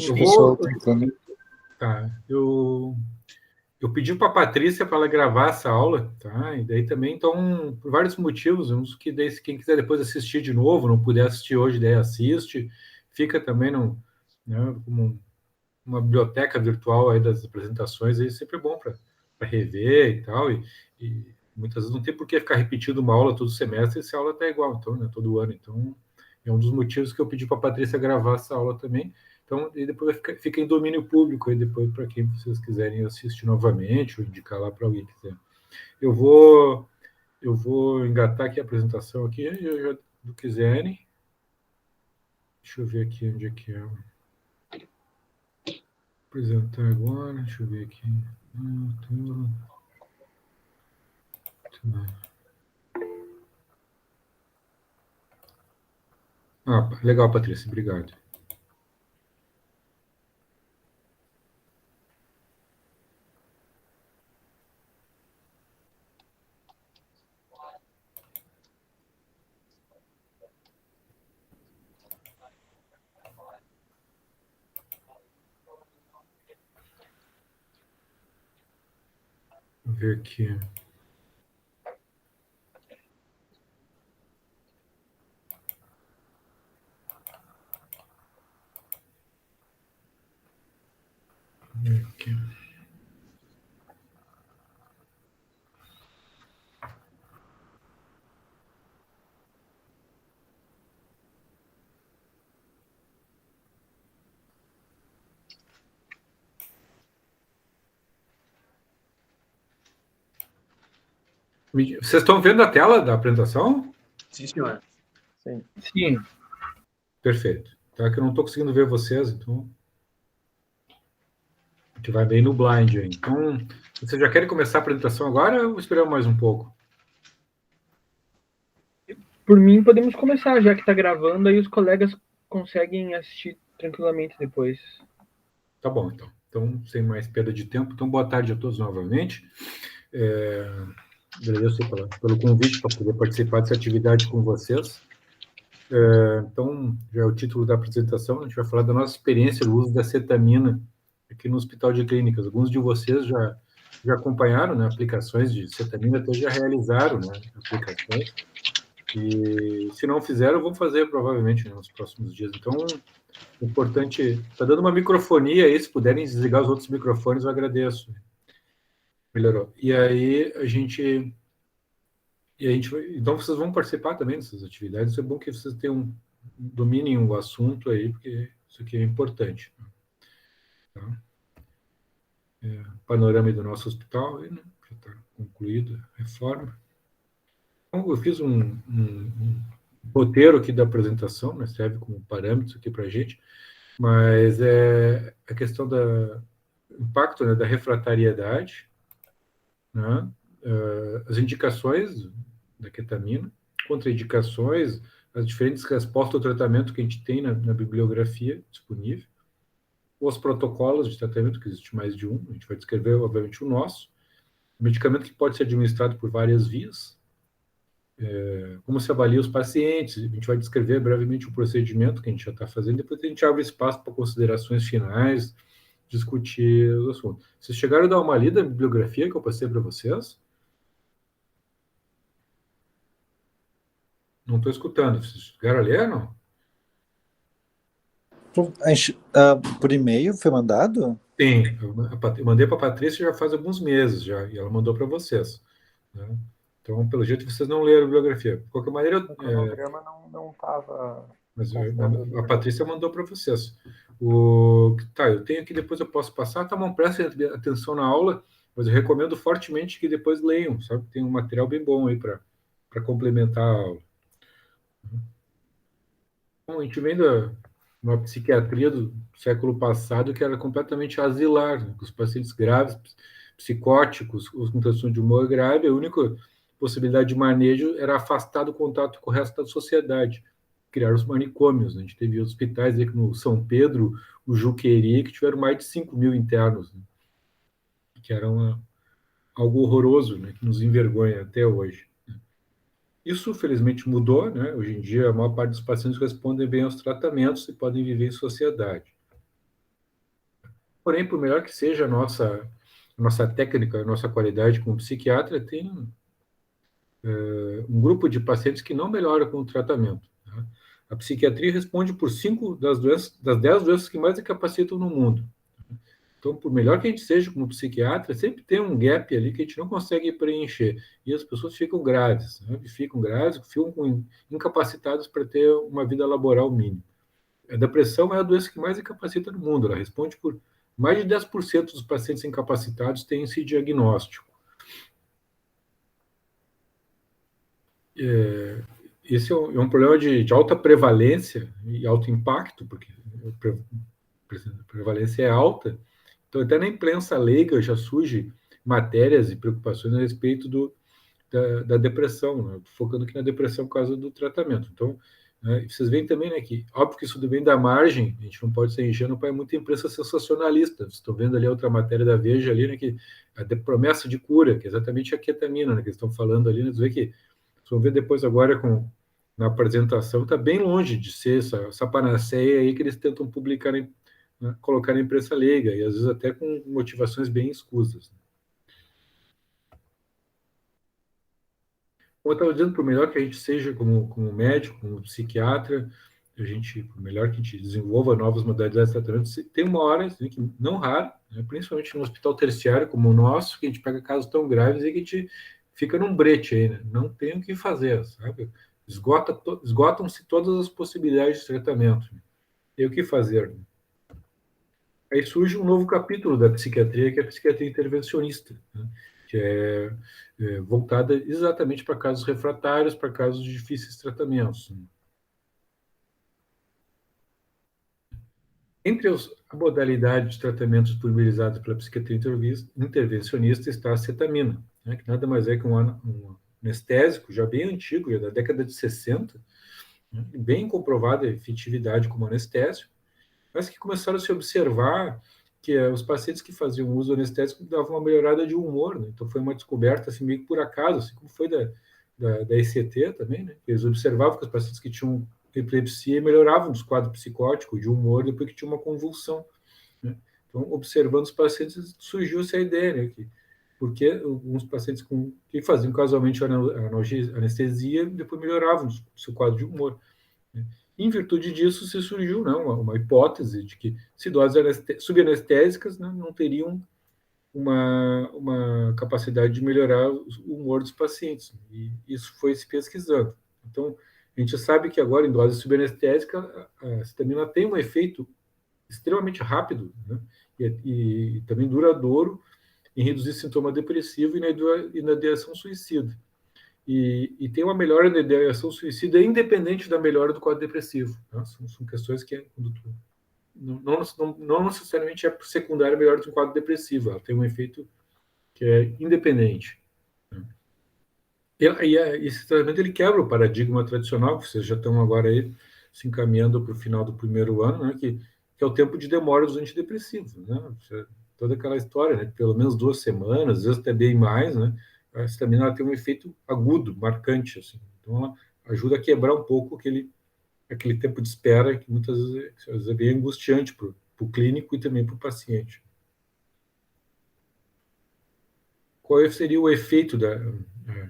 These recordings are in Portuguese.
Acho Eu que o pessoal vou. está entrando. Tá, eu pedi para a Patrícia para ela gravar essa aula, tá? E daí também, então, por vários motivos, uns que daí, quem quiser depois assistir de novo, não puder assistir hoje, daí assiste, fica também no, né, como uma biblioteca virtual aí das apresentações, aí sempre é bom para rever e tal, e muitas vezes não tem por que ficar repetindo uma aula todo semestre, se a aula está igual, então, né, todo ano. Então, é um dos motivos que eu pedi para a Patrícia gravar essa aula também. Então, e depois fica em domínio público, aí depois para quem vocês quiserem assistir novamente ou indicar lá para alguém que quiser. Eu vou, eu vou engatar aqui a apresentação aqui, do quiserem. Deixa eu ver aqui onde é que é. Apresentar agora, deixa eu ver aqui. Legal, Patrícia, obrigado. Vou ver aqui. Aqui. Vocês estão vendo a tela da apresentação? Sim, senhor. Sim. Sim. Perfeito. Tá, que eu não estou conseguindo ver vocês, então a gente vai bem no blind aí. Então, vocês já querem começar a apresentação agora ou esperar mais um pouco? Por mim, podemos começar, já que está gravando, aí os colegas conseguem assistir tranquilamente depois. Tá bom, então. Então, sem mais perda de tempo. Então, boa tarde a todos novamente. Agradeço pelo convite para poder participar dessa atividade com vocês. Então, já é o título da apresentação, a gente vai falar da nossa experiência no uso da cetamina aqui no Hospital de Clínicas. Alguns de vocês já acompanharam, né, aplicações de cetamina, até já realizaram, né, aplicações. E se não fizeram, vão fazer provavelmente, né, nos próximos dias. Então, é importante, está dando uma microfonia aí, se puderem desligar os outros microfones, eu agradeço. Melhorou. E aí a gente vai, então vocês vão participar também dessas atividades. É bom que vocês dominem o assunto aí, porque isso aqui é importante. Tá? Panorama do nosso hospital, aí, né? Já está concluída a reforma. Então, eu fiz um roteiro aqui da apresentação, né? Serve como parâmetros aqui para a gente, mas é a questão do impacto, né, da refratariedade, né? As indicações da ketamina, contraindicações, as diferentes respostas ao tratamento que a gente tem na bibliografia disponível, os protocolos de tratamento, que existe mais de um, a gente vai descrever, obviamente, o nosso, o medicamento que pode ser administrado por várias vias, como se avalia os pacientes, a gente vai descrever brevemente o procedimento que a gente já está fazendo, depois a gente abre espaço para considerações finais, discutir os assuntos. Vocês chegaram a dar uma lida na bibliografia que eu passei para vocês? Não estou escutando. Vocês chegaram a ler, não? Por e-mail foi mandado? Sim, eu mandei para a Patrícia já faz alguns meses, já, e ela mandou para vocês. Né? Então, pelo jeito, vocês não leram a bibliografia. De qualquer maneira, O cronograma não estava. mas a Patrícia mandou para vocês. Tá, eu tenho aqui, depois eu posso passar. Tá bom, prestem atenção na aula, mas eu recomendo fortemente que depois leiam, sabe? Tem um material bem bom aí para complementar a aula. Bom, a gente vem da uma psiquiatria do século passado que era completamente asilar, né? Os pacientes graves, psicóticos, com transtorno de humor grave, a única possibilidade de manejo era afastar do contato com o resto da sociedade. Criaram os manicômios, né? A gente teve hospitais aí como São Pedro, o Juqueri, que tiveram mais de 5 mil internos, né? Que era algo horroroso, né? Que nos envergonha até hoje. Isso, felizmente, mudou, né? Hoje em dia, a maior parte dos pacientes respondem bem aos tratamentos e podem viver em sociedade. Porém, por melhor que seja a nossa técnica, a nossa qualidade como psiquiatra, tem um grupo de pacientes que não melhora com o tratamento. Tá? A psiquiatria responde por 5 das 10 doenças que mais incapacitam no mundo. Então, por melhor que a gente seja como psiquiatra, sempre tem um gap ali que a gente não consegue preencher. E as pessoas ficam graves, né? Ficam incapacitadas para ter uma vida laboral mínima. A depressão é a doença que mais incapacita no mundo. Ela responde por mais de 10% dos pacientes incapacitados têm esse diagnóstico. Esse é um problema de alta prevalência e alto impacto, porque a prevalência é alta. Então, até na imprensa leiga já surge matérias e preocupações a respeito da depressão, né? Focando aqui na depressão por causa do tratamento. Então, né, vocês veem também, né, que óbvio que isso vem da margem, a gente não pode ser ingênuo, para muita imprensa sensacionalista. Vocês estão vendo ali a outra matéria da Veja ali, né, que a promessa de cura, que é exatamente a ketamina, né, que eles estão falando ali, né, vocês veem que vocês vão ver depois agora na apresentação, está bem longe de ser essa panaceia aí que eles tentam publicar, né, colocar na imprensa leiga, e às vezes até com motivações bem escusas. Como eu estava dizendo, por melhor que a gente seja como médico, como psiquiatra, por melhor que a gente desenvolva novas modalidades de tratamento, tem uma hora, assim, que não raro, né, principalmente no hospital terciário como o nosso, que a gente pega casos tão graves e que a gente fica num brete aí, né? Não tem o que fazer, sabe? Esgotam-se todas as possibilidades de tratamento. E o que fazer? Né? Aí surge um novo capítulo da psiquiatria, que é a psiquiatria intervencionista, né? Que é voltada exatamente para casos refratários, para casos de difíceis tratamentos. Entre a modalidade de tratamento disponibilizados pela psiquiatria intervencionista está a cetamina, né, que nada mais é que um anestésico já bem antigo, já da década de 60, né, bem comprovada a efetividade como anestésico, mas que começaram a se observar que os pacientes que faziam uso anestésico davam uma melhorada de humor, né? Então foi uma descoberta assim, meio que por acaso, assim como foi da ECT também, né? Eles observavam que os pacientes que tinham epilepsia melhoravam dos quadros psicóticos, de humor, depois que tinha uma convulsão, né? Então, observando os pacientes, surgiu essa ideia, né? Porque alguns pacientes que faziam casualmente anestesia, depois melhoravam o seu quadro de humor, né? Em virtude disso, se surgiu, né, uma hipótese de que se doses subanestésicas, né, não teriam uma capacidade de melhorar o humor dos pacientes. E isso foi se pesquisando. Então, a gente sabe que agora, em dose subanestésica, a cetamina tem um efeito extremamente rápido, né, e também duradouro em reduzir sintoma depressivo e na ideação suicida. E tem uma melhora da ideação suicida independente da melhora do quadro depressivo. Né? São questões que não necessariamente é secundária melhor do que um quadro depressivo. Ela tem um efeito que é independente. Né? Esse tratamento ele quebra o paradigma tradicional, que vocês já estão agora aí se encaminhando para o final do primeiro ano, né? que é o tempo de demora dos antidepressivos. Né? Toda aquela história, né? Pelo menos 2 semanas, às vezes até bem mais, né? A cetamina ela tem um efeito agudo, marcante. Assim. Então, ela ajuda a quebrar um pouco aquele tempo de espera que muitas vezes é bem angustiante para o clínico e também para o paciente. Qual seria o efeito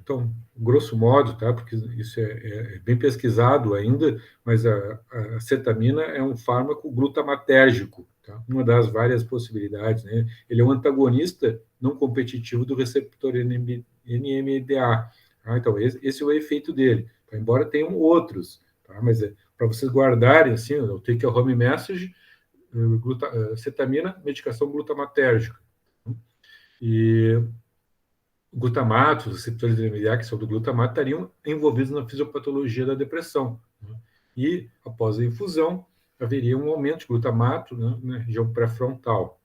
Então, grosso modo, tá? Porque isso é bem pesquisado ainda, mas a cetamina é um fármaco glutamatérgico, tá? Uma das várias possibilidades, né? Ele é um antagonista não competitivo do receptor NMDA. Tá? Então, esse é o efeito dele. Tá? Embora tenham outros, tá? Mas para vocês guardarem, assim, o take home message, cetamina, medicação glutamatérgica. E o glutamato, os receptores de NMDA, que são do glutamato, estariam envolvidos na fisiopatologia da depressão. Né? E, após a infusão, haveria um aumento de glutamato, né, na região pré-frontal.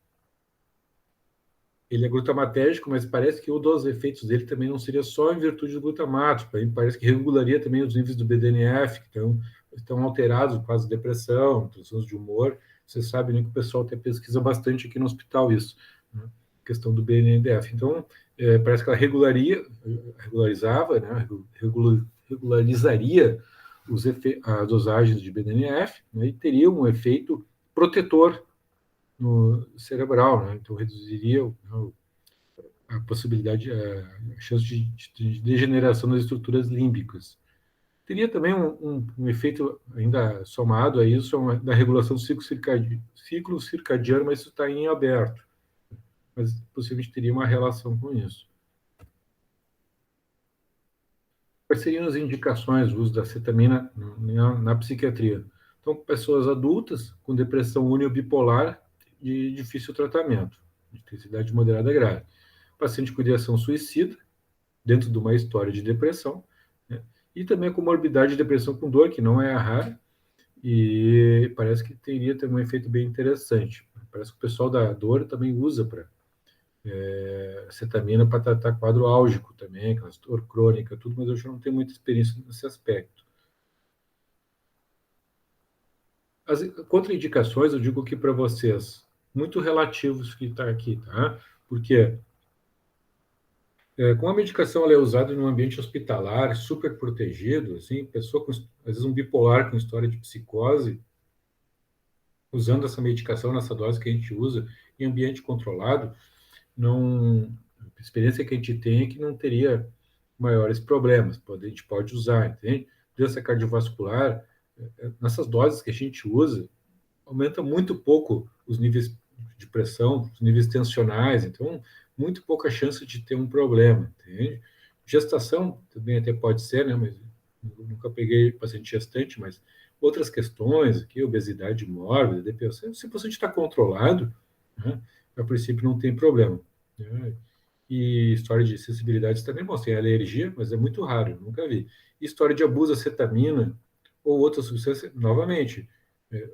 Ele é glutamatérgico, mas parece que um dos efeitos dele também não seria só em virtude do glutamato, parece que regularia também os níveis do BDNF, que estão alterados por causa da depressão, transtornos de humor. Você sabe, né, que o pessoal até pesquisa bastante aqui no hospital isso, né? Questão do BNDF. Então, parece que ela regularizava, né, regularizaria as dosagens de BDNF, né, e teria um efeito protetor no cerebral, né? Então reduziria a possibilidade, a chance de degeneração das estruturas límbicas. Teria também um efeito ainda somado a isso, da regulação do ciclo circadiano, mas isso está em aberto. Mas possivelmente teria uma relação com isso. Quais seriam as indicações do uso da cetamina na psiquiatria? Então, pessoas adultas com depressão uniobipolar de difícil tratamento, de intensidade moderada grave. Paciente com ideação suicida, dentro de uma história de depressão, né? E também a comorbidade de depressão com dor, que não é rara, e parece que teria também um efeito bem interessante. Parece que o pessoal da dor também usa para cetamina para tratar quadro álgico também, aquela dor crônica, tudo, mas eu já não tenho muita experiência nesse aspecto. As contraindicações, eu digo aqui para vocês, muito relativos que está aqui, tá? Porque como a medicação ela é usada em um ambiente hospitalar, super protegido, assim, pessoa com, às vezes um bipolar com história de psicose, usando essa medicação nessa dose que a gente usa em ambiente controlado, não, a experiência que a gente tem é que não teria maiores problemas, a gente pode usar, entende? Doença cardiovascular, nessas doses que a gente usa, aumenta muito pouco os níveis de pressão, os níveis tensionais, então muito pouca chance de ter um problema, entende? Gestação também até pode ser, né, mas nunca peguei paciente gestante, mas outras questões aqui, obesidade mórbida, depressão, se o paciente está controlado, né, a princípio não tem problema, né? E história de sensibilidade também, bom, tem alergia, mas é muito raro, nunca vi. História de abuso de acetamina ou outra substância, novamente,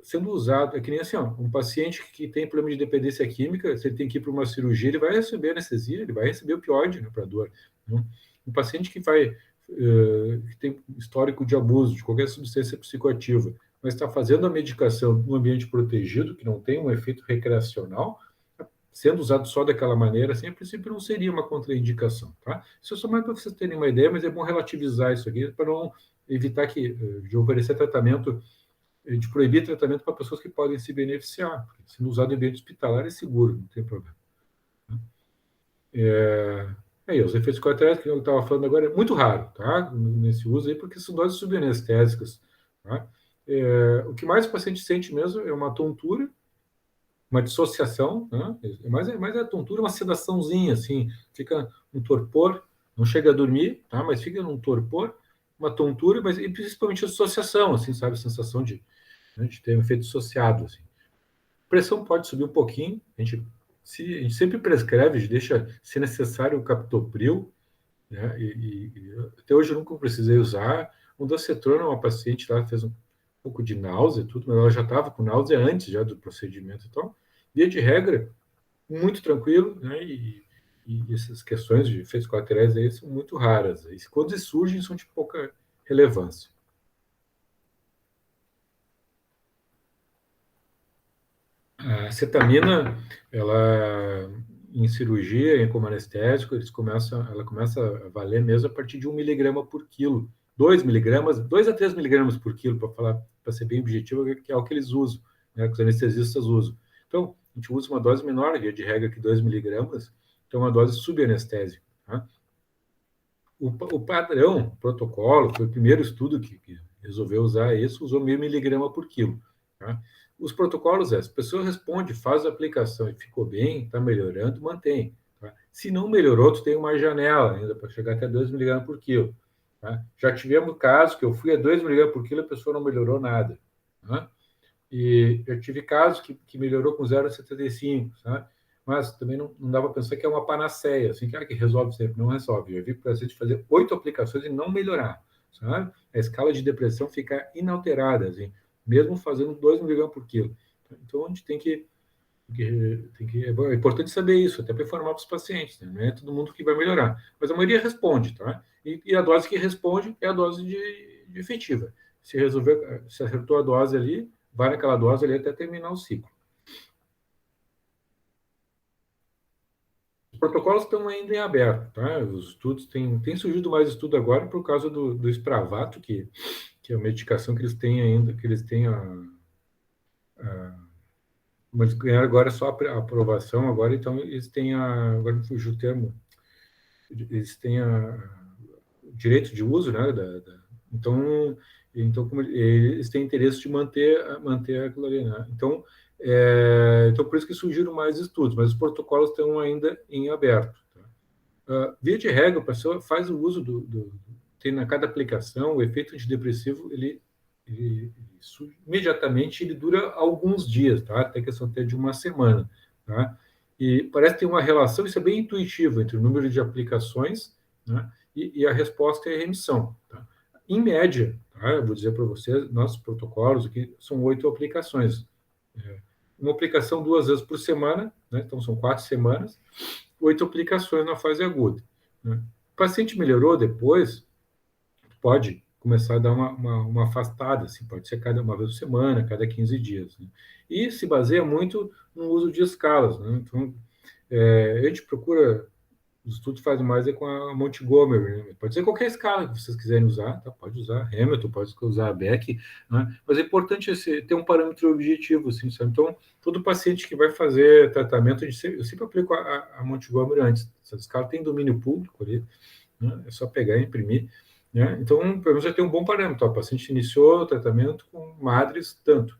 sendo usado, é que nem assim, ó, um paciente que tem problema de dependência química, se ele tem que ir para uma cirurgia, ele vai receber anestesia, ele vai receber opioide, né, para dor. Né? Um paciente que que tem histórico de abuso de qualquer substância psicoativa, mas está fazendo a medicação num ambiente protegido, que não tem um efeito recreacional, sendo usado só daquela maneira, assim, a princípio não seria uma contraindicação, tá? Isso é só mais para vocês terem uma ideia, mas é bom relativizar isso aqui para não evitar de oferecer tratamento, de proibir tratamento para pessoas que podem se beneficiar, porque sendo usado em ambiente hospitalar é seguro, não tem problema. Os efeitos colaterais que eu estava falando agora é muito raro, tá? Nesse uso aí, porque são doses subanestésicas, tá? O que mais o paciente sente mesmo é uma tontura, uma dissociação, né? Mas a tontura é uma sedaçãozinha, assim, fica um torpor, não chega a dormir, tá? Mas fica num torpor, uma tontura, mas e principalmente a dissociação, assim, sabe? A sensação de ter um efeito dissociado, assim. A pressão pode subir um pouquinho, a gente sempre prescreve, a gente deixa, se necessário, o captopril, né? Até hoje eu nunca precisei usar. O docetrona, uma paciente lá fez um pouco de náusea e tudo, mas ela já estava com náusea antes já do procedimento. Então, via de regra, muito tranquilo, né? E essas questões de efeitos colaterais aí são muito raras. E quando surgem, são de pouca relevância. A cetamina, ela em cirurgia, como anestésico, ela começa a valer mesmo a partir de 1 miligrama por quilo. 2 miligramas, 2 a 3 miligramas por quilo, para ser bem objetivo, que é o que eles usam, né, que os anestesistas usam. Então, a gente usa uma dose menor, via de regra que 2 miligramas, então uma dose subanestésica. Tá? O padrão, o protocolo, foi o primeiro estudo que resolveu usar isso, usou 1.000 miligramas por quilo. Tá? Os protocolos se a pessoa responde, faz a aplicação e ficou bem, está melhorando, mantém. Tá? Se não melhorou, tu tem uma janela ainda para chegar até 2 miligramas por quilo. Tá? Já tivemos casos que eu fui a 2 miligramas por quilo e a pessoa não melhorou nada. Tá? E eu tive casos que melhorou com 0,75, sabe? Mas também não dá para pensar que é uma panaceia, assim, que resolve sempre, não resolve. Eu vi paciente fazer 8 aplicações e não melhorar, sabe? A escala de depressão fica inalterada, assim, mesmo fazendo 2 miligramas por quilo. Então, a gente é importante saber isso, até para informar para os pacientes, né? Não é todo mundo que vai melhorar, mas a maioria responde, tá? E a dose que responde é a dose de efetiva. Se acertou a dose ali, vai naquela dose ali até terminar o ciclo. Os protocolos estão ainda em aberto, tá? Os estudos tem surgido mais estudo agora por causa do Spravato, que é a medicação que eles têm ainda, que eles têm mas ganharam agora só a aprovação, agora, então eles têm agora me fugiu o termo, eles têm o direito de uso, né, então como eles têm interesse de manter aquilo ali, né? Então por isso que surgiram mais estudos, mas os protocolos estão ainda em aberto. Tá? Via de regra, a pessoa faz o uso tem na cada aplicação, o efeito antidepressivo, imediatamente ele dura alguns dias, tá? Até questão até de uma semana, tá? E parece ter uma relação, isso é bem intuitivo, entre o número de aplicações, né, e a resposta e a remissão. Tá? Em média, tá, eu vou dizer para vocês, nossos protocolos aqui são 8 aplicações. Uma aplicação 2 vezes por semana, né, então são 4 semanas, 8 aplicações na fase aguda. Né? O paciente melhorou depois, pode começar a dar uma afastada, assim, pode ser uma vez por semana, cada 15 dias. Né? E se baseia muito no uso de escalas. Né? Então, a gente procura, os estudos fazem mais com a Montgomery, né? Pode ser qualquer escala que vocês quiserem usar, tá? Pode usar Hamilton, pode usar a Beck, né? Mas é importante ter um parâmetro objetivo, assim, sabe? Então, todo paciente que vai fazer tratamento, eu sempre aplico a Montgomery antes. Essa escala tem domínio público ali, né? É só pegar e imprimir. Né? Então, pelo menos já tem um bom parâmetro. O paciente iniciou o tratamento com madres tanto.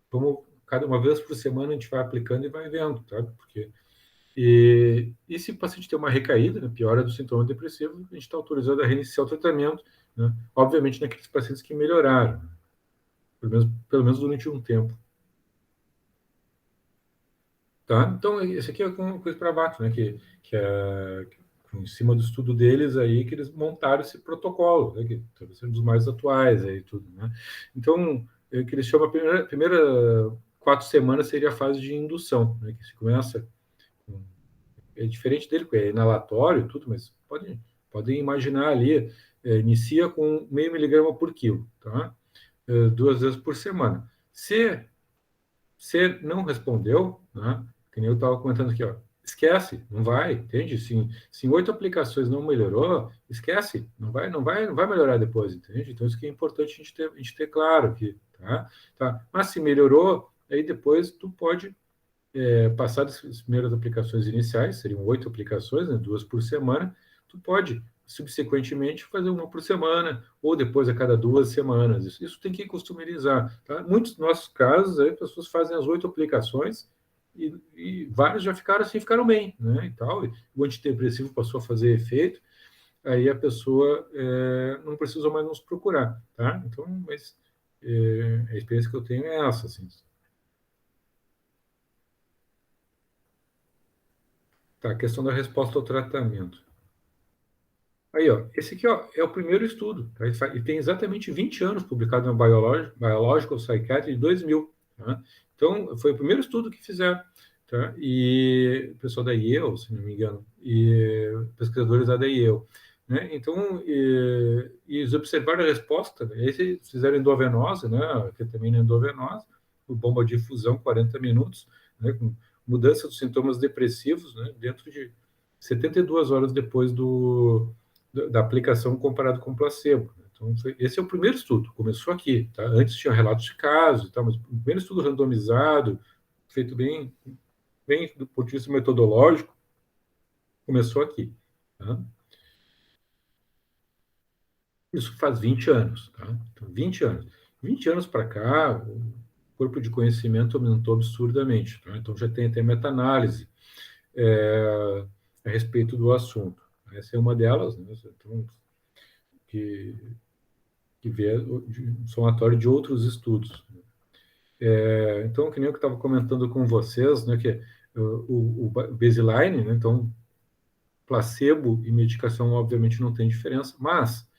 Como cada uma vez por semana a gente vai aplicando e vai vendo, tá? E se o paciente tem uma recaída, né, piora do sintoma depressivo, a gente está autorizado a reiniciar o tratamento, né? Obviamente naqueles pacientes que melhoraram, pelo menos durante um tempo. Tá? Então, esse aqui é uma coisa para baixo, né? Que em cima do estudo deles aí, que eles montaram esse protocolo, né, que talvez seja um dos mais atuais aí, tudo, né? Então, que eles chamam a primeira 4 semanas seria a fase de indução, né, que se começa é diferente dele, porque é inalatório, tudo, mas podem imaginar ali, inicia com 0,5 miligrama por quilo, tá? 2 vezes por semana. Se não respondeu, né, que nem eu estava comentando aqui, ó, esquece, não vai, entende? Se em 8 aplicações não melhorou, esquece, não vai melhorar depois, entende? Então isso que é importante a gente ter claro aqui, tá? Mas se melhorou, aí depois tu pode passar das primeiras aplicações iniciais, seriam 8 aplicações, né, 2 por semana, tu pode subsequentemente fazer uma por semana, ou depois a cada 2 semanas. Isso tem que costumerizar. Tá? Muitos dos nossos casos, aí, pessoas fazem as 8 aplicações e vários já ficaram bem, né, e tal. E o antidepressivo passou a fazer efeito, aí a pessoa não precisa mais nos procurar, tá? Então, mas a experiência que eu tenho é essa, assim. Tá, a questão da resposta ao tratamento. Aí, ó, esse aqui ó, é o primeiro estudo, tá? E tem exatamente 20 anos publicado no Biological Psychiatry de 2000. Tá? Então, foi o primeiro estudo que fizeram. Tá? E o pessoal da Yale, se não me engano, e pesquisadores da Yale. Né? Então, eles observaram a resposta, né? Eles fizeram endovenosa, né? Ketamina endovenosa, bomba de infusão, 40 minutos, né? Com mudança dos sintomas depressivos, né? Dentro de 72 horas depois da aplicação comparado com placebo. Então, esse é o primeiro estudo, começou aqui. Tá? Antes tinha relatos de casos, tá? Mas o primeiro estudo randomizado, feito bem do ponto de vista metodológico, começou aqui. Tá? Isso faz 20 anos. Tá? Então, 20 anos. 20 anos para cá, o corpo de conhecimento aumentou absurdamente. Tá? Então, já tem até meta-análise a respeito do assunto. Essa é uma delas, né? Então, que vier somatório de outros estudos. Então, que nem eu que estava comentando com vocês, né, que o baseline, né, então, placebo e medicação, obviamente, não tem diferença, mas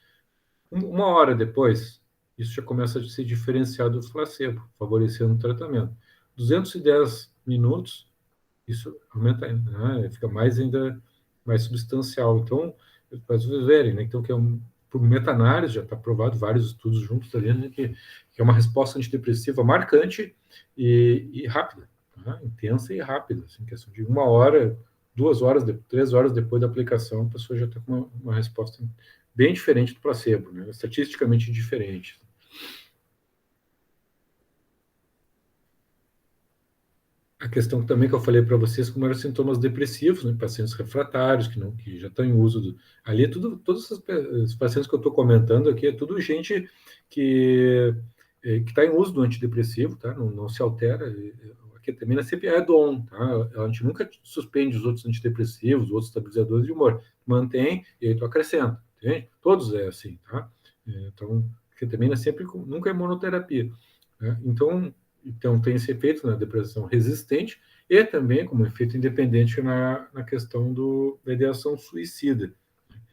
uma hora depois, isso já começa a ser diferenciado do placebo, favorecendo o tratamento. 210 minutos, isso aumenta ainda, né, fica ainda mais substancial. Então, para vocês verem, né, então, que é por meta-análise, já está provado vários estudos juntos ali, né, que é uma resposta antidepressiva marcante e rápida, tá? Intensa e rápida, assim, questão de 1 hora, 2 horas, 3 horas depois da aplicação, a pessoa já está com uma resposta bem diferente do placebo, né? Estatisticamente diferente. a questão também que eu falei para vocês, como eram sintomas depressivos, né, pacientes refratários, que já estão em uso. Ali, todos os pacientes que eu estou comentando aqui, é tudo gente que está em uso do antidepressivo, tá? Não se altera. A ketamina sempre é dom, tá? A gente nunca suspende os outros antidepressivos, os outros estabilizadores de humor. Mantém e aí tu acrescenta, entende? Todos é assim, tá? Então, a ketamina sempre, nunca é monoterapia, né? Então, tem esse efeito na depressão resistente e também como efeito independente na questão da ideação suicida.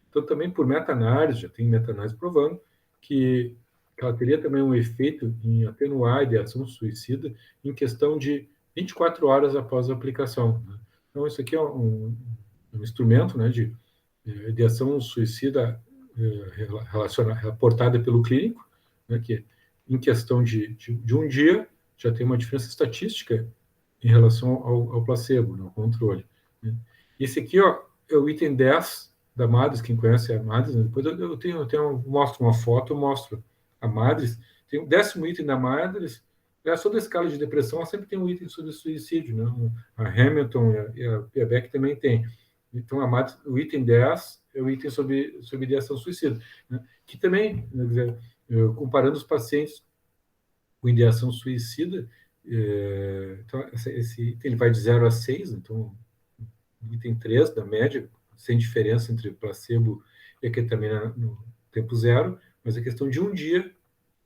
Então, também por meta-análise, já tem meta-análise provando que ela teria também um efeito em atenuar a ideação suicida em questão de 24 horas após a aplicação, né? Então, isso aqui é um instrumento, né, de ideação suicida reportada pelo clínico, né, que em questão de um dia já tem uma diferença estatística em relação ao placebo, no controle, né? Esse aqui, ó, é o item 10 da Madres. Quem conhece a Madres, né? Depois eu mostro uma foto, eu mostro a Madres. Tem o 10º item da Madres. Toda a escala de depressão, ela sempre tem um item sobre suicídio, né? A Hamilton e a Piebeck também tem. Então, a Madres, o item 10 é o item sobre ideação suicida, né? Que também, quer dizer, comparando os pacientes com ideação suicida, então, esse item ele vai de 0 a 6, então, item 3 da média, sem diferença entre placebo e a ketamina no tempo zero, mas a questão de um dia,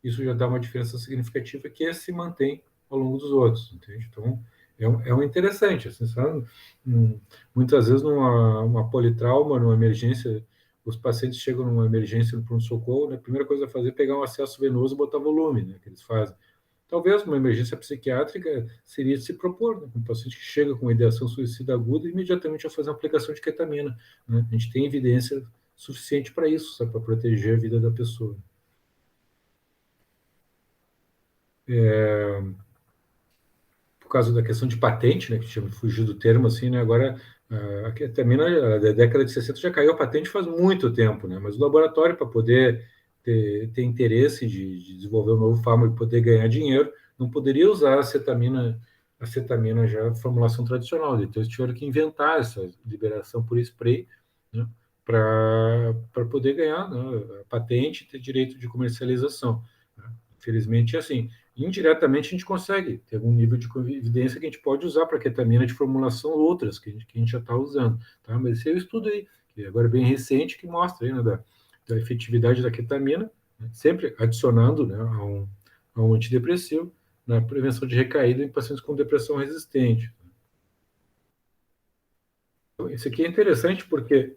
isso já dá uma diferença significativa que se mantém ao longo dos outros, entende? Então, é um interessante, assim, sabe? Muitas vezes numa politrauma, numa emergência, os pacientes chegam numa emergência no pronto-socorro, né? A primeira coisa a fazer é pegar um acesso venoso e botar volume, né? Que eles fazem. Talvez uma emergência psiquiátrica seria de se propor, né? Um paciente que chega com uma ideação suicida aguda, imediatamente a fazer uma aplicação de ketamina, né? A gente tem evidência suficiente para isso, sabe? Para proteger a vida da pessoa. Por causa da questão de patente, né, que tinha fugido do termo, assim, né, agora a ketamina, da década de 60 já caiu a patente faz muito tempo, né, mas o laboratório, para poder ter interesse de desenvolver um novo fármaco e poder ganhar dinheiro, não poderia usar a acetamina já formulação tradicional, então eles tiveram que inventar essa liberação por spray, né, para poder ganhar, né, a patente e ter direito de comercialização, né. Infelizmente, assim, indiretamente a gente consegue ter algum nível de evidência que a gente pode usar para ketamina de formulação outras que a gente já está usando, tá? Mas esse é o estudo aí, que agora é bem recente, que mostra aí, né, da efetividade da ketamina, né, sempre adicionando, né, a um antidepressivo na prevenção de recaída em pacientes com depressão resistente. Então, isso aqui é interessante porque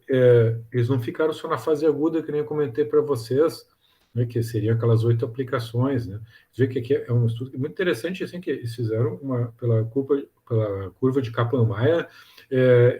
eles não ficaram só na fase aguda, que nem eu comentei para vocês, né, que seriam aquelas 8 aplicações, né? Você vê que aqui é um estudo muito interessante, assim, que eles fizeram pela curva de Kaplan-Meier,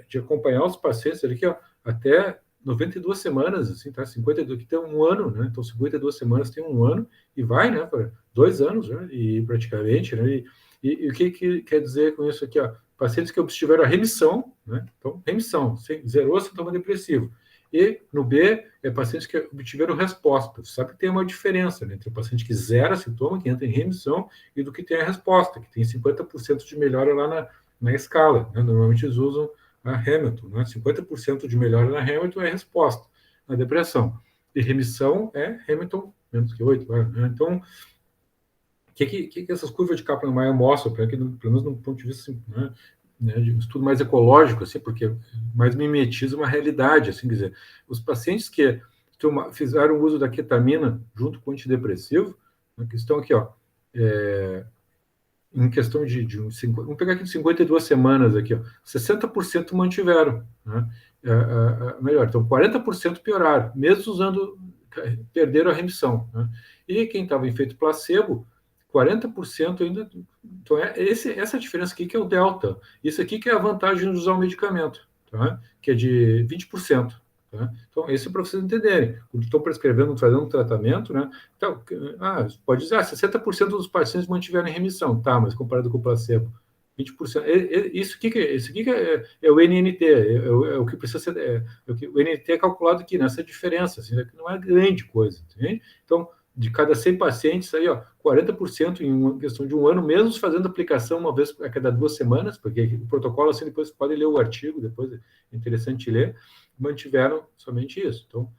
de acompanhar os pacientes ali, que ó, até 92 semanas, assim, tá? 52, que tem um ano, né? Então, 52 semanas tem um ano, e vai, né, para 2 anos, né? E praticamente, né? E o que quer dizer com isso aqui, ó? Pacientes que obtiveram a remissão, né? Então, remissão, zerou sintoma depressivo. E no B, pacientes que obtiveram resposta. Você sabe que tem uma diferença, né, entre o paciente que zera sintoma, que entra em remissão, e do que tem a resposta, que tem 50% de melhora lá na escala, né? Normalmente eles usam a Hamilton, né? 50% de melhora na Hamilton é resposta na depressão. E remissão é Hamilton menos que 8. Né? Então, o que essas curvas de Kaplan-Meier mostram, pelo menos do ponto de vista, né, de um estudo mais ecológico, assim, porque mais mimetiza uma realidade, assim, quer dizer, os pacientes que fizeram uso da ketamina junto com o antidepressivo, né, que estão aqui, ó, em questão vamos pegar aqui de 52 semanas aqui, ó, 60% mantiveram, né, melhor, então 40% pioraram, mesmo perderam a remissão, né, e quem estava em efeito placebo, 40% ainda. Então, essa diferença aqui que é o delta. Isso aqui que é a vantagem de usar o medicamento, tá? Que é de 20%. Tá? Então, esse é para vocês entenderem. Quando estão prescrevendo, fazendo um tratamento, né? Então, pode dizer, 60% dos pacientes mantiveram em remissão, tá, mas comparado com o placebo, 20%. Isso aqui é o NNT, é o que precisa ser. O NNT é calculado aqui nessa diferença, assim, que não é grande coisa. Entende? Então, de cada 100 pacientes, aí, ó, 40% em uma questão de um ano, mesmo fazendo aplicação uma vez a cada 2 semanas, porque o protocolo, assim, depois pode ler o artigo, depois é interessante ler, mantiveram somente isso. Então,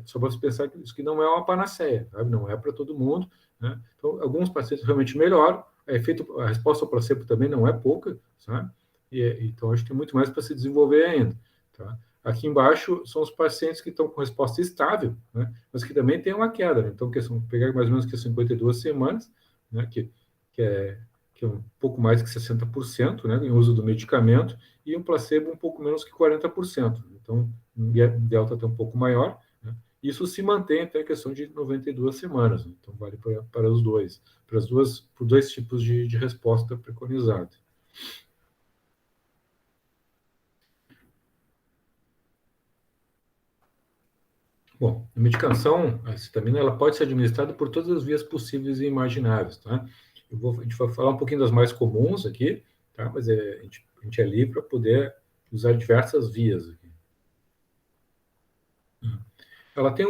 só você pensar que isso que não é uma panaceia, sabe? Não é para todo mundo, né? Então, alguns pacientes realmente melhoram, a resposta ao placebo também não é pouca, sabe? Então, acho que tem muito mais para se desenvolver ainda, tá? Aqui embaixo são os pacientes que estão com resposta estável, né? Mas que também tem uma queda, né? Então, pegar mais ou menos que 52 semanas, né? Que é um pouco mais que 60%, né? Em uso do medicamento, e um placebo um pouco menos que 40%. Então, um delta até um pouco maior, né? Isso se mantém até a questão de 92 semanas, né? Então, vale para os dois, por dois tipos de resposta preconizada. Bom, a medicação, a cetamina, ela pode ser administrada por todas as vias possíveis e imagináveis, tá? A gente vai falar um pouquinho das mais comuns aqui, tá? Mas a gente é livre para poder usar diversas vias aqui. Ela tem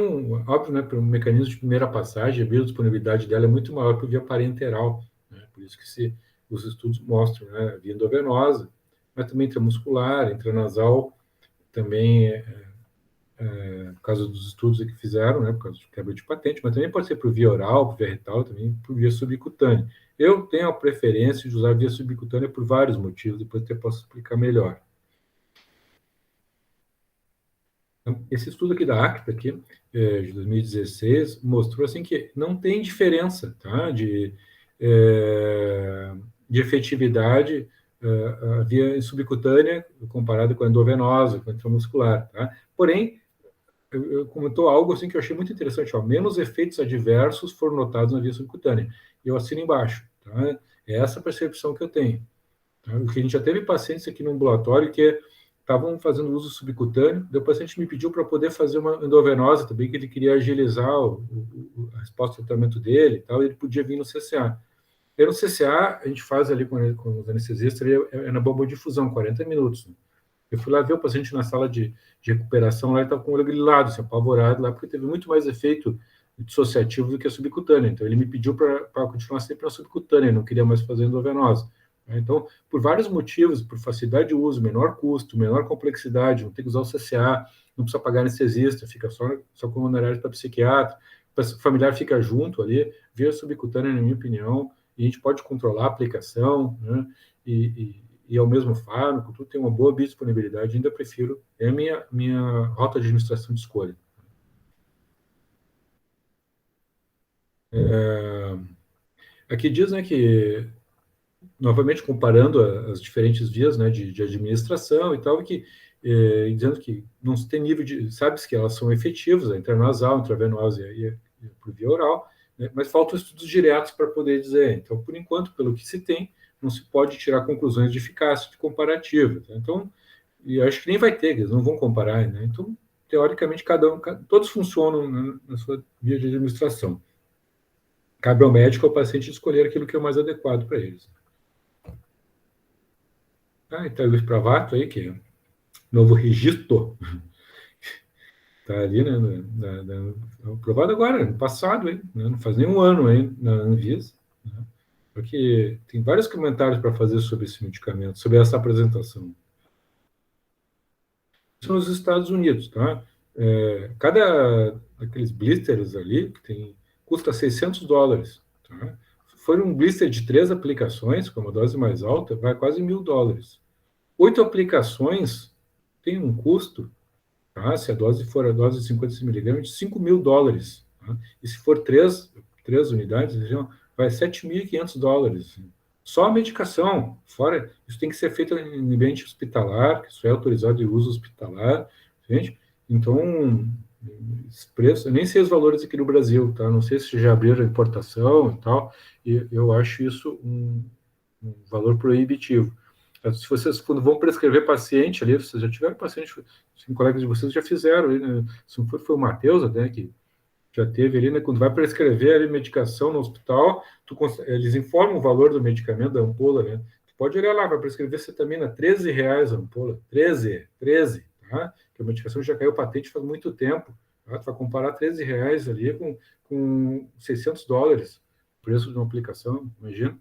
óbvio, né, um mecanismo de primeira passagem, a biodisponibilidade dela é muito maior que a via parenteral, né? Por isso que os estudos mostram, né, a via endovenosa, mas também intramuscular, intranasal, também por causa dos estudos que fizeram, né, por causa de quebra de patente, mas também pode ser por via oral, por via retal, também por via subcutânea. Eu tenho a preferência de usar via subcutânea por vários motivos, depois eu posso explicar melhor. Esse estudo aqui da ACTA, aqui, de 2016, mostrou assim, que não tem diferença, tá, de efetividade a via subcutânea comparada com a endovenosa, com a intramuscular. Tá? Porém, comentou algo assim que eu achei muito interessante, ó, menos efeitos adversos foram notados na via subcutânea. E eu assino embaixo. Tá? É essa percepção que eu tenho. Tá? Porque a gente já teve pacientes aqui no ambulatório que estavam fazendo uso subcutâneo, daí o paciente me pediu para poder fazer uma endovenosa também, que ele queria agilizar a resposta ao tratamento dele e tal, e ele podia vir no CCA. E no CCA, a gente faz ali com os anestesistas, é na bombodifusão, 40 minutos. Né? Eu fui lá ver o paciente na sala de recuperação, lá ele estava com o olho grilado, assim, apavorado, lá, porque teve muito mais efeito dissociativo do que a subcutânea. Então, ele me pediu para continuar sempre na subcutânea, ele não queria mais fazer endovenosa. Então, por vários motivos, por facilidade de uso, menor custo, menor complexidade, não tem que usar o CCA, não precisa pagar anestesista, fica só com honorários para psiquiatra, o familiar fica junto ali, via subcutânea, na minha opinião, e a gente pode controlar a aplicação, né, e é o mesmo fármaco, tudo tem uma boa biodisponibilidade, ainda prefiro, é a minha rota de administração de escolha. Aqui diz, né, que, novamente, comparando as diferentes vias, né, de administração e tal, que, dizendo que não se tem nível de, sabe-se que elas são efetivas, a intranasal, a intravenosa e por via oral, né, mas faltam estudos diretos para poder dizer. Então, por enquanto, pelo que se tem, não se pode tirar conclusões de eficácia de comparativa. Tá? Então, e acho que nem vai ter, eles não vão comparar, né? Então, teoricamente, todos funcionam na sua via de administração. Cabe ao médico, ao paciente, escolher aquilo que é o mais adequado para eles. Então, Luiz Pravato aí, que é novo registro, está ali, né, aprovado agora, no passado, hein, né, não faz nem um ano aí, na Anvisa, né, porque tem vários comentários para fazer sobre esse medicamento, sobre essa apresentação. São os Estados Unidos, tá? Cada aqueles blisters ali, que custa $600, tá? Se for um blister de 3 aplicações, com uma dose mais alta, vai quase $1.000. 8 aplicações tem um custo, tá? Se a dose for a dose de 50 miligramas, de $5.000. Tá? E se for 3 unidades, vai $7.500. Só a medicação, fora, isso tem que ser feito em ambiente hospitalar, que isso é autorizado de uso hospitalar, gente. Então, esse preço, eu nem sei os valores aqui no Brasil, tá? Não sei se já abriram a importação e tal, e eu acho isso um valor proibitivo. Se vocês, quando vão prescrever paciente ali, vocês já tiveram paciente, os colegas de vocês já fizeram, ali, né? Se não foi o Matheus, até, que já teve ali, né? Quando vai prescrever ali medicação no hospital, eles informam o valor do medicamento, da ampola, né? Tu pode olhar lá, vai prescrever cetamina, R$13 a ampola, 13, tá? Que a medicação já caiu patente faz muito tempo, Tá? Tu vai comparar R$13 ali com $600, o preço de uma aplicação, imagina.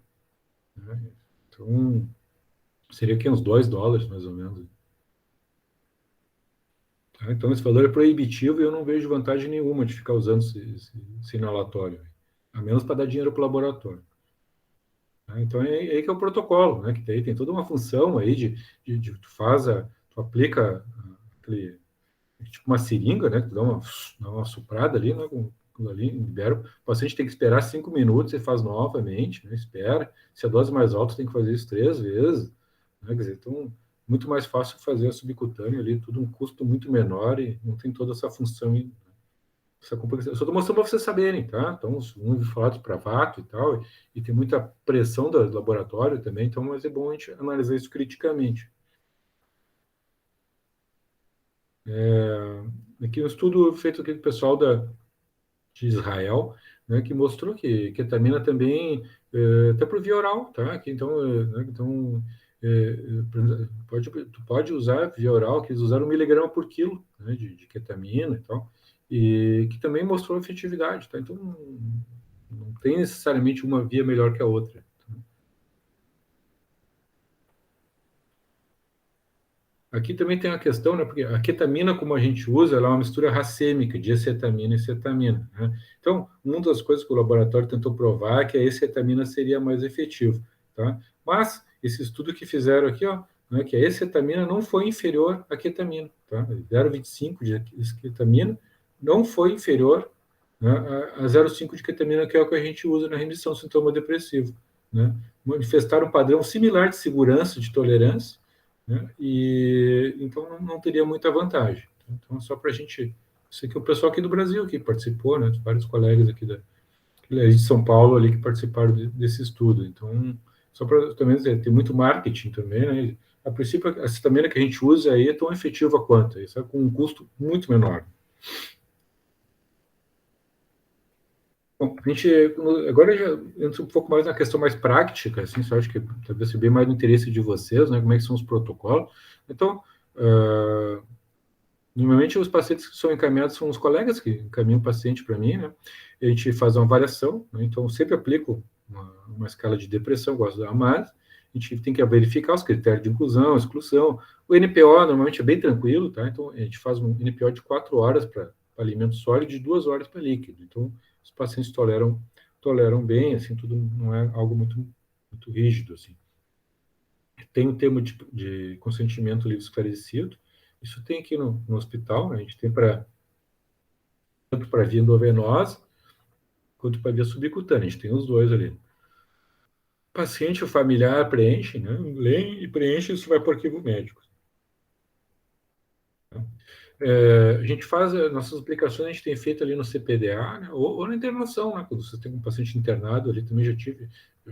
Né? Então, seria que uns $2, mais ou menos. Tá? Então, esse valor é proibitivo e eu não vejo vantagem nenhuma de ficar usando esse inalatório, a menos para dar dinheiro para o laboratório. Tá? Então, é aí que é o protocolo, né? Que tem toda uma função aí de tu aplica aquele, tipo uma seringa, né? Que tu dá uma soprada ali, né? Ali, libera. O paciente tem que esperar 5 minutos e faz novamente, né? Espera. Se a dose mais alta, tem que fazer isso 3 vezes. Né? Quer dizer, então, muito mais fácil fazer a subcutânea ali, tudo um custo muito menor e não tem toda essa função, essa complexidade. Só estou mostrando para vocês saberem, tá? Então, um falados para vato e tal, e tem muita pressão do laboratório também, então, mas é bom a gente analisar isso criticamente. Aqui um estudo feito aqui com o pessoal de Israel, né, que mostrou que ketamina também, até por via oral, tá? Que então, né, então tu pode usar via oral, que eles usaram 1 miligrama por quilo, né, de ketamina e tal, e que também mostrou efetividade, tá? Então, não tem necessariamente uma via melhor que a outra. Aqui também tem uma questão, né? Porque a ketamina, como a gente usa, ela é uma mistura racêmica de acetamina e cetamina, né? Então, uma das coisas que o laboratório tentou provar é que a acetamina seria mais efetiva, tá? Mas esse estudo que fizeram aqui, ó, né, que a acetamina não foi inferior à ketamina, tá? 0,25 de ketamina não foi inferior, né, a 0,5 de ketamina, que é o que a gente usa na remissão sintoma depressivo, né? Manifestaram um padrão similar de segurança, de tolerância, né? E então não teria muita vantagem. Então, só para a gente. Isso aqui é o pessoal aqui do Brasil que participou, né? Vários colegas aqui de São Paulo ali que participaram desse estudo. Então, só para também dizer, tem muito marketing também, né? A princípio, a cetamina que a gente usa aí é tão efetiva quanto, isso é com um custo muito menor. Bom, a gente agora já entra um pouco mais na questão mais prática, assim, só acho que talvez seja bem mais do interesse de vocês, né? Como é que são os protocolos. Então, normalmente os pacientes que são encaminhados são os colegas que encaminham o paciente para mim, né? A gente faz uma avaliação, né? Então sempre aplico uma escala de depressão, gosto da AMAS. A gente tem que verificar os critérios de inclusão, exclusão. O NPO normalmente é bem tranquilo, tá? Então a gente faz um NPO de 4 horas para alimento sólido e de 2 horas para líquido. Então os pacientes toleram bem, assim, tudo não é algo muito rígido, assim. Tem o termo de consentimento livre esclarecido. Isso tem aqui no hospital, né? A gente tem tanto para via endovenosa quanto para via subcutânea. A gente tem os dois ali. O paciente, o familiar preenche, né? Lê e preenche, isso vai para o arquivo médico. A gente faz nossas aplicações, a gente tem feito ali no CPDA, né? ou na internação, né? Quando você tem um paciente internado ali, também já tive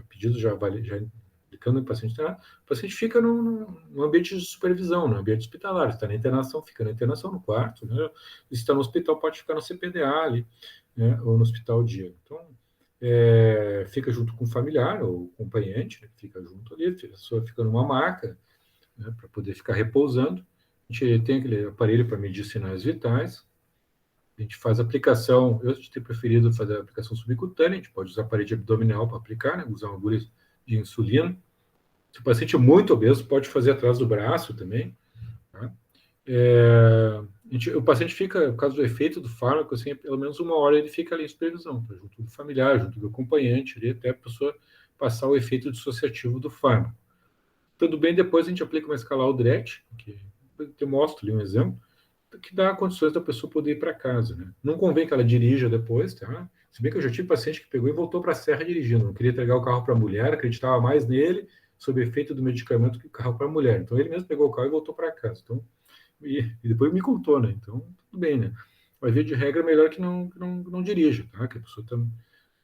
pedido, já aplicando em paciente internado, o paciente fica no ambiente de supervisão, no ambiente hospitalar, está na internação, fica na internação no quarto, né? Se está no hospital, pode ficar no CPDA ali, né? Ou no hospital dia. Então, fica junto com o familiar ou acompanhante, né? Fica junto ali, a pessoa fica numa maca, né? Para poder ficar repousando. A gente tem aquele aparelho para medir sinais vitais. A gente faz aplicação, eu tenho preferido fazer a aplicação subcutânea, a gente pode usar a parede abdominal para aplicar, né? Usar uma agulha de insulina. Se o paciente é muito obeso, pode fazer atrás do braço também. Tá? O paciente fica, por causa do efeito do fármaco, assim, pelo menos 1 hora ele fica ali em supervisão, tá? Junto do familiar, junto do acompanhante, ali, até a pessoa passar o efeito dissociativo do fármaco. Tudo bem, depois a gente aplica uma escala Aldrete, que eu mostro ali um exemplo, que dá condições da pessoa poder ir para casa, né? Não convém que ela dirija depois, tá? Se bem que eu já tive paciente que pegou e voltou para a serra dirigindo, não queria entregar o carro para a mulher, acreditava mais nele, sob efeito do medicamento, que o carro para a mulher. Então ele mesmo pegou o carro e voltou para casa. Então, e depois me contou, né? Então, tudo bem, né? Mas via de regra, é melhor que não dirija, tá? Que a pessoa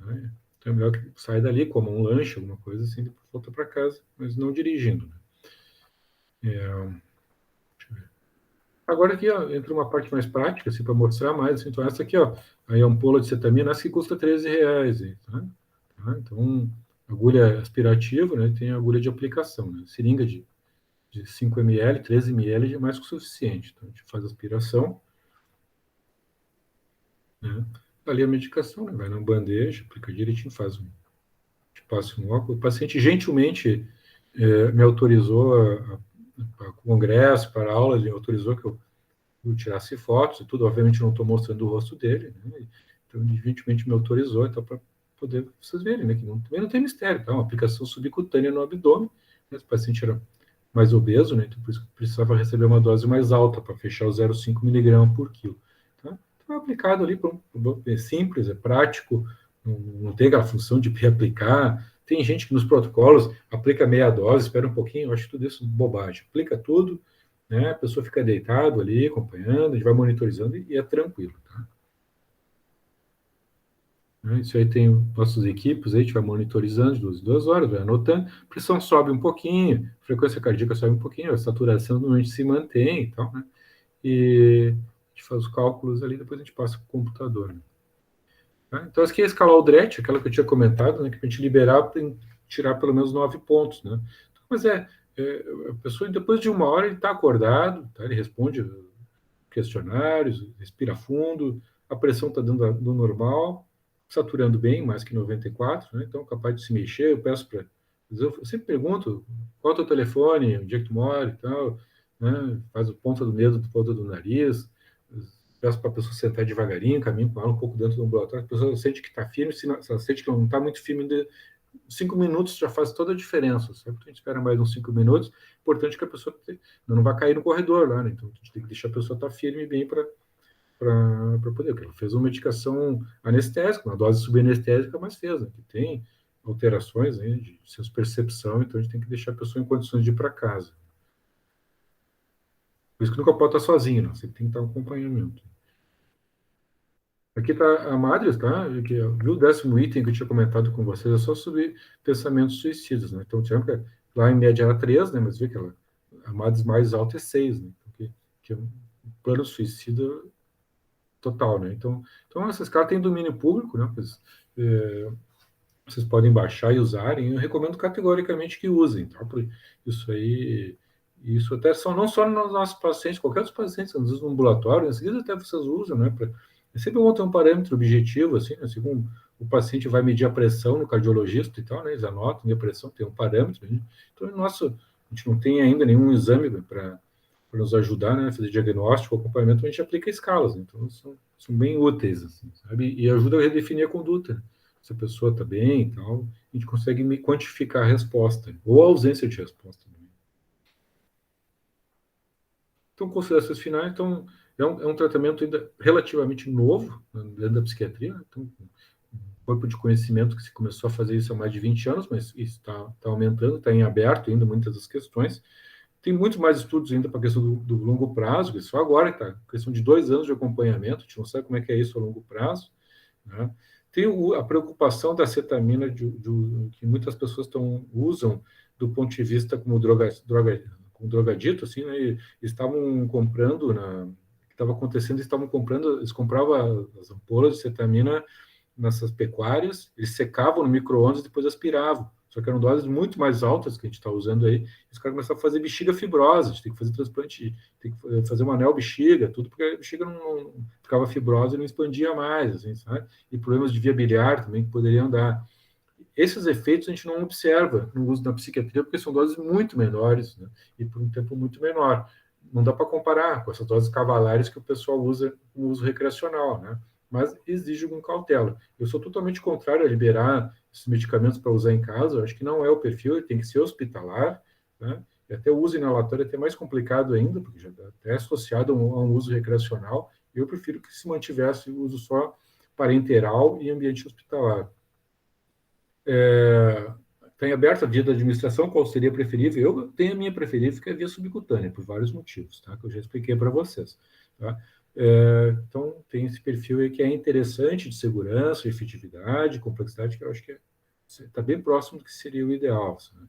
né? Então é melhor que saia dali, coma um lanche, alguma coisa assim, depois volta para casa, mas não dirigindo, né? Agora aqui, ó, entra uma parte mais prática, assim, para mostrar mais. Assim, então, essa aqui, ó, aí é uma ampola de cetamina, essa que custa R$13, aí, tá? Então, agulha aspirativa, né? Tem a agulha de aplicação, né? Seringa de 5 ml, 13 ml é mais que o suficiente. Então, a gente faz a aspiração. né? Ali a medicação, né? Vai na bandeja, aplica direitinho, te passa um óculos. O paciente gentilmente me autorizou a congresso, para aula, ele autorizou que eu tirasse fotos e tudo. Obviamente não estou mostrando o rosto dele, né? Então, ele gentilmente me autorizou, então, para poder vocês verem, né? Que também não tem mistério, tá? Uma aplicação subcutânea no abdômen, né? O paciente era mais obeso, né? Então, por isso que precisava receber uma dose mais alta, para fechar o 0,5 mg por quilo. Tá? Então, é aplicado ali, é simples, é prático, não tem aquela função de reaplicar. Tem gente que nos protocolos aplica meia dose, espera um pouquinho, eu acho tudo isso bobagem. Aplica tudo, né? A pessoa fica deitado ali, acompanhando, a gente vai monitorizando e é tranquilo, tá? Isso aí tem nossos equipes, aí a gente vai monitorizando de 2 horas, vai anotando, a pressão sobe um pouquinho, a frequência cardíaca sobe um pouquinho, a saturação normalmente se mantém e tal, né? E a gente faz os cálculos ali, depois a gente passa para o computador, né? Tá? Então, aqui é a escala Aldrete, aquela que eu tinha comentado, né, que a gente liberar para tirar pelo menos 9 pontos, né? Mas a pessoa, depois de 1 hora, ele está acordado, tá? Ele responde questionários, respira fundo, a pressão está dando do normal, saturando bem, mais que 94, né? Então capaz de se mexer. Eu peço para. Eu sempre pergunto qual é o teu telefone, onde é que tu mora e tal, né? Faz o ponta do dedo, ponta do nariz. Peço para a pessoa sentar devagarinho, caminho com ela um pouco dentro do ambulatório. A pessoa sente que está firme, se ela sente que não está muito firme, 5 minutos já faz toda a diferença. Sempre a gente espera mais uns 5 minutos. Importante que a pessoa não vai cair no corredor lá, né? Então a gente tem que deixar a pessoa estar firme bem para poder. Porque ela fez uma medicação anestésica, uma dose subanestésica, mas fez, né? Que tem alterações, né, de percepção, então a gente tem que deixar a pessoa em condições de ir para casa. Por isso que nunca pode estar sozinho, né? Você tem que estar em acompanhamento. Aqui está a Madres, tá? Aqui, viu o 10º item que eu tinha comentado com vocês, é só sobre pensamentos suicidas, né? Então, lá em média era 3, né? Mas vê que a Madres mais alta é 6, né? Então, que é um plano suicida total, né? Então essa escala tem domínio público, né? Pois, vocês podem baixar e usarem. Eu recomendo categoricamente que usem, tá? Isso aí, isso até não só nos nossos pacientes, qualquer dos pacientes, às vezes no ambulatório, em seguida até vocês usam, né? É sempre bom ter um parâmetro objetivo, assim, né? Segundo o paciente vai medir a pressão no cardiologista e tal, né? Eles anotam a pressão, tem um parâmetro, né? Então, a gente não tem ainda nenhum exame para nos ajudar, né, a fazer diagnóstico, acompanhamento, a gente aplica escalas, né? Então são bem úteis, assim, sabe? E ajuda a redefinir a conduta, né? Se a pessoa está bem e tal, a gente consegue quantificar a resposta, ou a ausência de resposta. Então, considerações finais, então, é um tratamento ainda relativamente novo, né, dentro da psiquiatria, né? Então, um corpo de conhecimento que se começou a fazer isso há mais de 20 anos, mas isso está aumentando, está em aberto ainda muitas das questões. Tem muitos mais estudos ainda para a questão do longo prazo, que só agora está, questão de 2 anos de acompanhamento, a gente não sabe como é que é isso a longo prazo, né? Tem a preocupação da cetamina, que muitas pessoas usam do ponto de vista como como drogadito, assim, né? E estavam comprando, o que estava acontecendo, eles compravam as ampolas de cetamina nessas pecuárias, eles secavam no micro-ondas e depois aspiravam. Só que eram doses muito mais altas que a gente está usando aí. Os caras começaram a fazer bexiga fibrosa, a gente tem que fazer transplante, tem que fazer uma anel-bexiga, tudo, porque a bexiga não ficava fibrosa e não expandia mais, assim, sabe? E problemas de via biliar também que poderiam dar. Esses efeitos a gente não observa no uso da psiquiatria, porque são doses muito menores, né? E por um tempo muito menor. Não dá para comparar com essas doses cavalares que o pessoal usa no uso recreacional, né? Mas exige com cautela. Eu sou totalmente contrário a liberar esses medicamentos para usar em casa, eu acho que não é o perfil, ele tem que ser hospitalar, né? E até o uso inalatório é até mais complicado ainda, porque já está até associado a um uso recreacional. Eu prefiro que se mantivesse o uso só parenteral e ambiente hospitalar. Tem aberta a via da administração, qual seria preferível? Eu tenho a minha preferida, que é a via subcutânea, por vários motivos, tá? Que eu já expliquei para vocês, tá? Então, tem esse perfil aí que é interessante, de segurança, efetividade, complexidade, que eu acho que está bem próximo do que seria o ideal, sabe?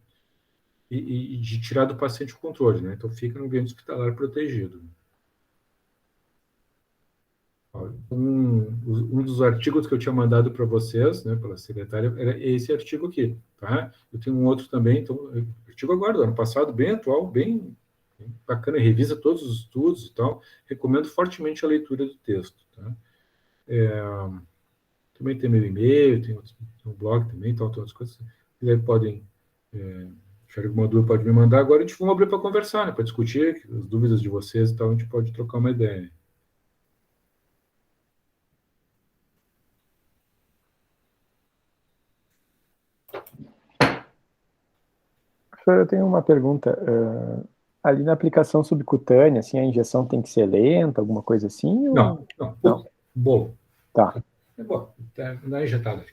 E de tirar do paciente o controle, né? Então, fica no ambiente hospitalar protegido. Um dos artigos que eu tinha mandado para vocês, né, pela secretária, era esse artigo aqui, tá? Eu tenho um outro também, então, artigo agora, do ano passado, bem atual, bem bacana, revisa todos os estudos e tal, recomendo fortemente a leitura do texto, tá? Também tem meu e-mail, tem um blog também, então tem outras coisas. E aí podem, se alguma dúvida, pode me mandar. Agora a gente vai abrir para conversar, né, para discutir as dúvidas de vocês e tal, a gente pode trocar uma ideia. Professor, eu tenho uma pergunta. Ali na aplicação subcutânea, assim, a injeção tem que ser lenta, alguma coisa assim? Não. Bolo. Tá. É bom, dá injetada.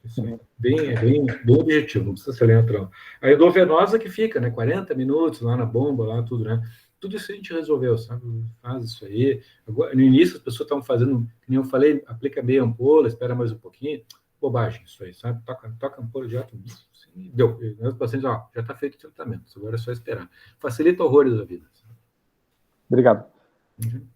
Isso aí. Bem objetivo, não precisa ser lento, não. A endovenosa que fica, né? 40 minutos lá na bomba, lá tudo, né? Tudo isso a gente resolveu, sabe? Faz isso aí. Agora, no início as pessoas estavam fazendo, como eu falei, aplica meia ampola, espera mais um pouquinho. Bobagem isso aí, sabe? Toca a ampola direto, assim, deu. E os pacientes, ó, já está feito o tratamento, agora é só esperar. Facilita horrores a vida. Sabe? Obrigado. Uhum.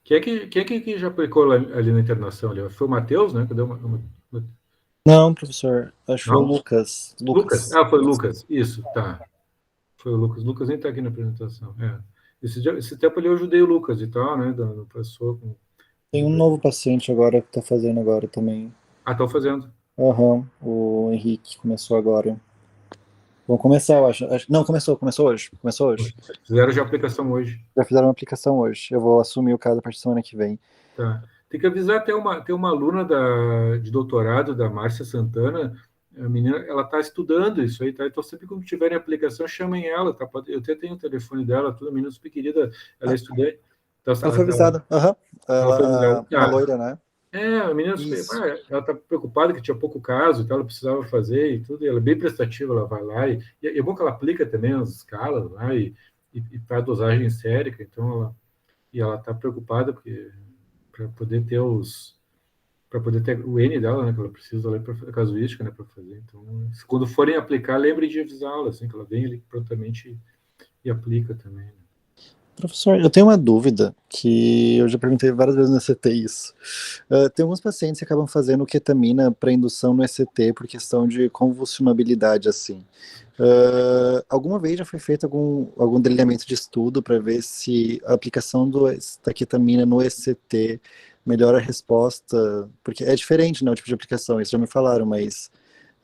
Quem é que já aplicou ali na internação? Ali? Foi o Matheus, né? Que deu Não, professor. Acho que foi o Não? Lucas. Lucas? Ah, foi o Lucas. Isso, tá. Foi o Lucas. Lucas nem está aqui na apresentação. Esse tempo ali eu ajudei o Lucas e tal, né? Do professor. Tem um novo paciente agora que tá fazendo agora também. Ah, estão fazendo. Aham, o Henrique começou agora. Vamos começar, eu acho. Não, começou hoje. Começou hoje. Fizeram já a aplicação hoje. Já fizeram uma aplicação hoje. Eu vou assumir o caso a partir da semana que vem. Tá. Tem que avisar, tem uma aluna de doutorado, da Márcia Santana, a menina, ela está estudando isso aí, tá? Então, sempre que tiverem aplicação, chamem ela, tá? Eu até tenho o telefone dela, tudo, a menina super querida, ela é estudante. Então, Ela foi avisada. Aham. Ela foi avisada. Uma loira, né? A menina, ela está preocupada que tinha pouco caso, então ela precisava fazer e tudo, e ela é bem prestativa, ela vai lá, e é bom que ela aplica também as escalas lá, e para a dosagem sérica, então ela está preocupada porque para poder ter o N dela, né, que ela precisa lá para a casuística, né, para fazer. Então, quando forem aplicar, lembre de avisá-la, assim, que ela vem ali prontamente e aplica também. Né? Professor, eu tenho uma dúvida que eu já perguntei várias vezes no ECT isso. Tem alguns pacientes que acabam fazendo ketamina para indução no ECT por questão de convulsionabilidade, assim. Alguma vez já foi feito algum delineamento de estudo para ver se a aplicação da ketamina no ECT melhora a resposta? Porque é diferente, né, o tipo de aplicação, isso já me falaram, mas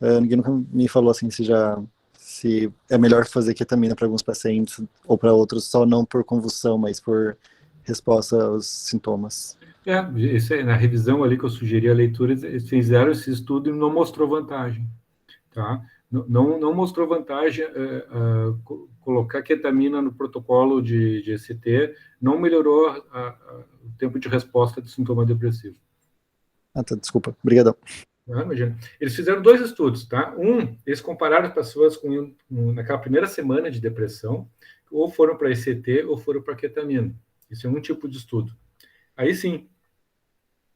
ninguém nunca me falou assim se é melhor fazer ketamina para alguns pacientes ou para outros, só não por convulsão, mas por resposta aos sintomas. Isso aí, na revisão ali que eu sugeri a leitura, eles fizeram esse estudo e não mostrou vantagem, tá? Não mostrou vantagem colocar ketamina no protocolo de ECT, não melhorou o tempo de resposta do sintoma depressivo. Ah, tá, desculpa. Obrigadão. Imagina. Eles fizeram 2 estudos, tá? Eles compararam as pessoas naquela primeira semana de depressão, ou foram para ECT ou foram para ketamina. Isso é um tipo de estudo. Aí sim,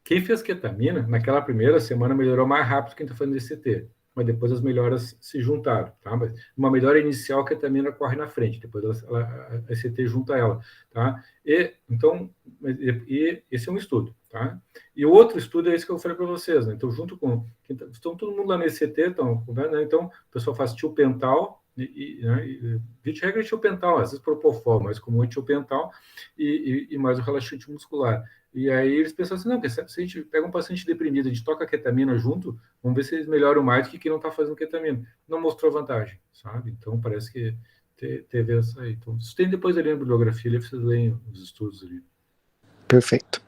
quem fez ketamina, naquela primeira semana, melhorou mais rápido que quem está fazendo ECT. Mas depois as melhoras se juntaram, tá? Mas uma melhora inicial, a ketamina corre na frente, depois a ECT junta ela, tá? Então, esse é um estudo, tá? E o outro estudo é esse que eu falei para vocês, né? Então, junto com... Estão todo mundo lá no ECT, né? Então, o pessoal faz tiopental, né? Via de regra é tiopental, às vezes propofol, mas comum é tiopental e mais o relaxante muscular. E aí eles pensam assim, não, porque se a gente pega um paciente deprimido, a gente toca a ketamina junto, vamos ver se eles melhoram mais do que quem não está fazendo ketamina. Não mostrou vantagem, sabe? Então parece que teve essa aí. Então, isso tem depois ali na bibliografia, ali vocês leem os estudos ali. Perfeito.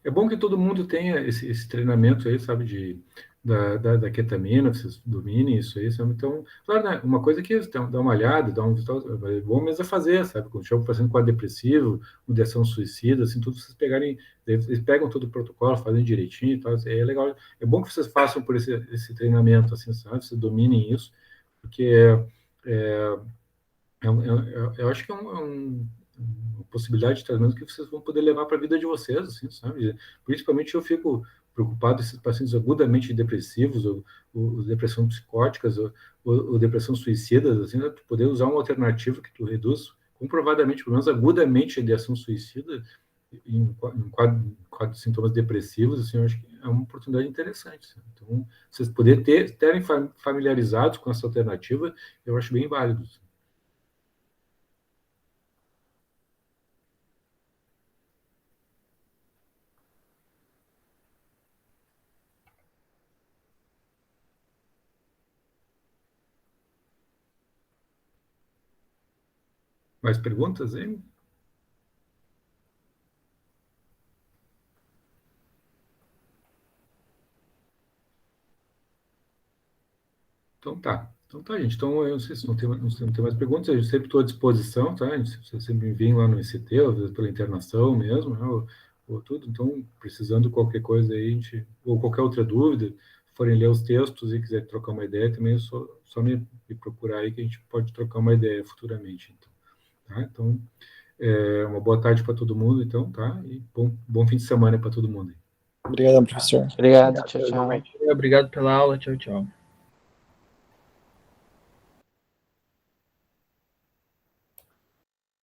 É bom que todo mundo tenha esse treinamento aí, sabe, da ketamina, vocês dominem isso aí, sabe? Então, claro, né, uma coisa que dá uma olhada, é bom mesmo fazer, sabe? Quando chega um paciente quadro depressivo, ideação suicida, assim, tudo vocês pegarem, eles pegam todo o protocolo, fazem direitinho e tal, é legal. É bom que vocês passem por esse treinamento, assim, sabe? Vocês dominem isso, porque eu acho que uma possibilidade de tratamento que vocês vão poder levar para a vida de vocês, assim, sabe? Principalmente eu fico preocupado esses pacientes agudamente depressivos, ou depressão psicóticas, ou depressão suicidas, assim, né? Poder usar uma alternativa que tu reduz comprovadamente, pelo menos agudamente, a ideação suicida, em quadro de sintomas depressivos, assim, eu acho que é uma oportunidade interessante. Assim. Então, vocês terem familiarizados com essa alternativa, eu acho bem válido. Assim. Mais perguntas, hein? Então tá, gente. Então, eu não sei se não tem mais perguntas, eu sempre estou à disposição, tá? Vocês sempre me enviem lá no ICT, ou às vezes pela internação mesmo, né? Ou tudo. Então, precisando de qualquer coisa aí, ou qualquer outra dúvida, forem ler os textos e quiser trocar uma ideia, também é só me procurar aí que a gente pode trocar uma ideia futuramente. Então, tá? Então, uma boa tarde para todo mundo, então, tá? E bom fim de semana para todo mundo. Obrigado, professor. Obrigado, tchau, tchau. Realmente. Obrigado pela aula. Tchau, tchau.